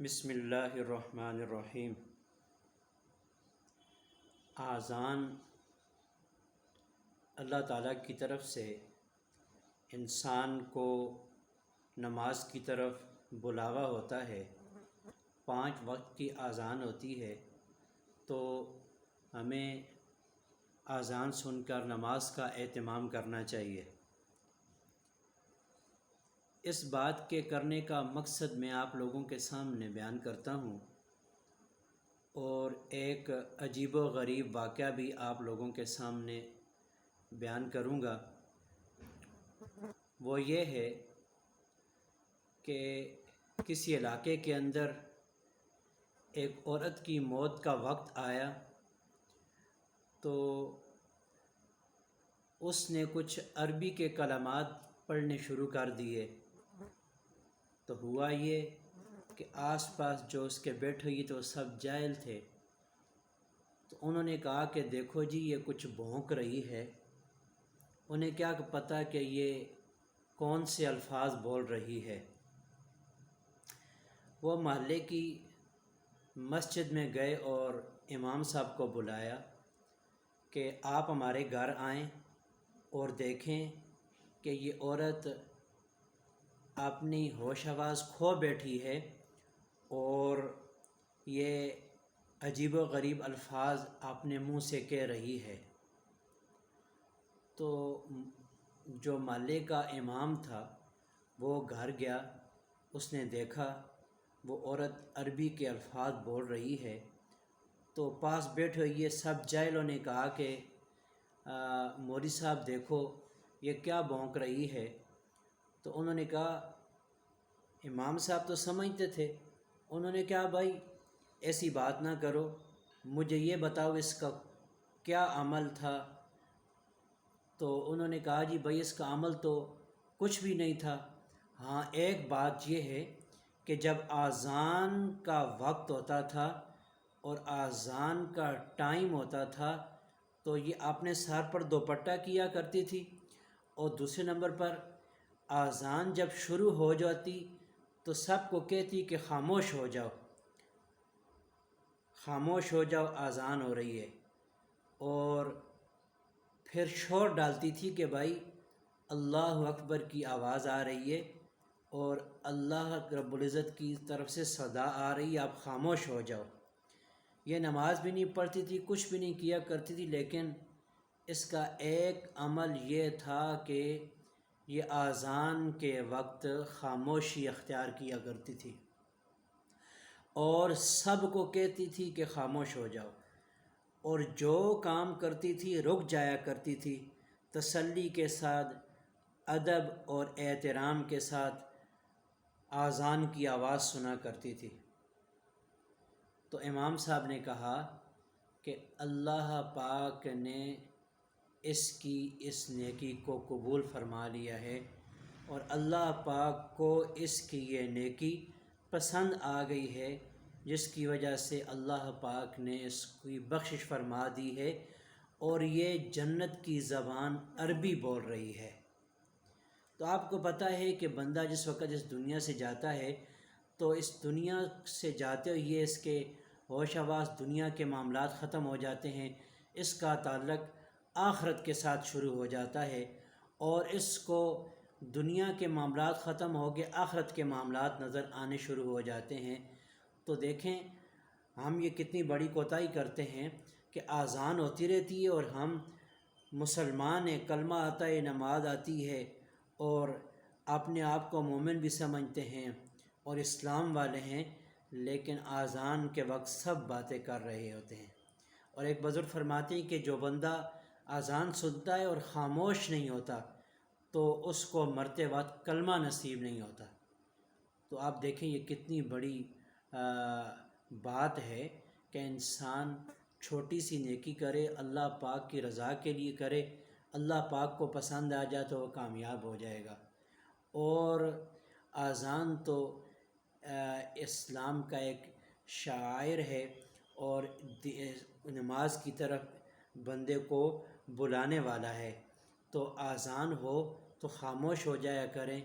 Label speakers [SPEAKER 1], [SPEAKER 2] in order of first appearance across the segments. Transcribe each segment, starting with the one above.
[SPEAKER 1] بسم اللہ الرحمن الرحیم۔ اذان اللہ تعالیٰ کی طرف سے انسان کو نماز کی طرف بلاوا ہوتا ہے۔ 5 وقت کی اذان ہوتی ہے، تو ہمیں اذان سن کر نماز کا اہتمام کرنا چاہیے۔ اس بات کے کرنے کا مقصد میں آپ لوگوں کے سامنے بیان کرتا ہوں، اور ایک عجیب و غریب واقعہ بھی آپ لوگوں کے سامنے بیان کروں گا۔ وہ یہ ہے کہ کسی علاقے کے اندر ایک عورت کی موت کا وقت آیا، تو اس نے کچھ عربی کے کلمات پڑھنے شروع کر دیے۔ تو ہوا یہ کہ آس پاس جو اس کے بیٹھے ہوئے تو سب جاہل تھے، تو انہوں نے کہا کہ دیکھو جی، یہ کچھ بھونک رہی ہے۔ انہیں کیا پتہ کہ یہ کون سے الفاظ بول رہی ہے۔ وہ محلے کی مسجد میں گئے اور امام صاحب کو بلایا کہ آپ ہمارے گھر آئیں اور دیکھیں کہ یہ عورت اپنی ہوش آواز کھو بیٹھی ہے اور یہ عجیب و غریب الفاظ اپنے منہ سے کہہ رہی ہے۔ تو جو محلے کا امام تھا وہ گھر گیا، اس نے دیکھا وہ عورت عربی کے الفاظ بول رہی ہے۔ تو پاس بیٹھے ہوئے سب جاہلوں نے کہا کہ مولوی صاحب دیکھو یہ کیا بھونک رہی ہے۔ تو انہوں نے کہا، امام صاحب تو سمجھتے تھے، انہوں نے کہا بھائی ایسی بات نہ کرو، مجھے یہ بتاؤ اس کا کیا عمل تھا۔ تو انہوں نے کہا جی بھائی اس کا عمل تو کچھ بھی نہیں تھا، ہاں ایک بات یہ ہے کہ جب اذان کا وقت ہوتا تھا اور اذان کا ٹائم ہوتا تھا تو یہ اپنے سر پر دوپٹہ کیا کرتی تھی، اور دوسرے نمبر پر اذان جب شروع ہو جاتی تو سب کو کہتی کہ خاموش ہو جاؤ، خاموش ہو جاؤ، اذان ہو رہی ہے۔ اور پھر شور ڈالتی تھی کہ بھائی اللہ اکبر کی آواز آ رہی ہے اور اللہ رب العزت کی طرف سے صدا آ رہی ہے، آپ خاموش ہو جاؤ۔ یہ نماز بھی نہیں پڑھتی تھی، کچھ بھی نہیں کیا کرتی تھی، لیکن اس کا ایک عمل یہ تھا کہ یہ اذان کے وقت خاموشی اختیار کیا کرتی تھی اور سب کو کہتی تھی کہ خاموش ہو جاؤ، اور جو کام کرتی تھی رک جایا کرتی تھی، تسلی کے ساتھ، ادب اور احترام کے ساتھ اذان کی آواز سنا کرتی تھی۔ تو امام صاحب نے کہا کہ اللہ پاک نے اس کی اس نیکی کو قبول فرما لیا ہے، اور اللہ پاک کو اس کی یہ نیکی پسند آ گئی ہے، جس کی وجہ سے اللہ پاک نے اس کی بخشش فرما دی ہے، اور یہ جنت کی زبان عربی بول رہی ہے۔ تو آپ کو پتہ ہے کہ بندہ جس وقت اس دنیا سے جاتا ہے تو اس دنیا سے جاتے ہوئے اس کے ہوش آواز دنیا کے معاملات ختم ہو جاتے ہیں، اس کا تعلق آخرت کے ساتھ شروع ہو جاتا ہے، اور اس کو دنیا کے معاملات ختم ہو گئے، آخرت کے معاملات نظر آنے شروع ہو جاتے ہیں۔ تو دیکھیں ہم یہ کتنی بڑی کوتاہی کرتے ہیں کہ اذان ہوتی رہتی ہے اور ہم مسلمان ہیں، کلمہ آتا ہے، نماز آتی ہے، اور اپنے آپ کو مومن بھی سمجھتے ہیں اور اسلام والے ہیں، لیکن اذان کے وقت سب باتیں کر رہے ہوتے ہیں۔ اور ایک بزرگ فرماتے ہیں کہ جو بندہ اذان سنتا ہے اور خاموش نہیں ہوتا تو اس کو مرتے وقت کلمہ نصیب نہیں ہوتا۔ تو آپ دیکھیں یہ کتنی بڑی بات ہے کہ انسان چھوٹی سی نیکی کرے، اللہ پاک کی رضا کے لیے کرے، اللہ پاک کو پسند آ جائے تو وہ کامیاب ہو جائے گا۔ اور اذان تو اسلام کا ایک شعائر ہے، اور نماز کی طرف بندے کو بلانے والا ہے۔ تو اذان ہو تو خاموش ہو جایا کریں،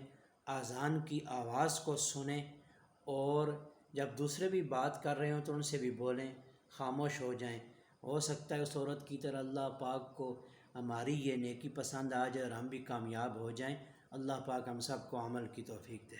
[SPEAKER 1] اذان کی آواز کو سنیں، اور جب دوسرے بھی بات کر رہے ہوں تو ان سے بھی بولیں، خاموش ہو جائیں۔ ہو سکتا ہے اس عورت کی طرح اللہ پاک کو ہماری یہ نیکی پسند آ جائے اور ہم بھی کامیاب ہو جائیں۔ اللہ پاک ہم سب کو عمل کی توفیق دے۔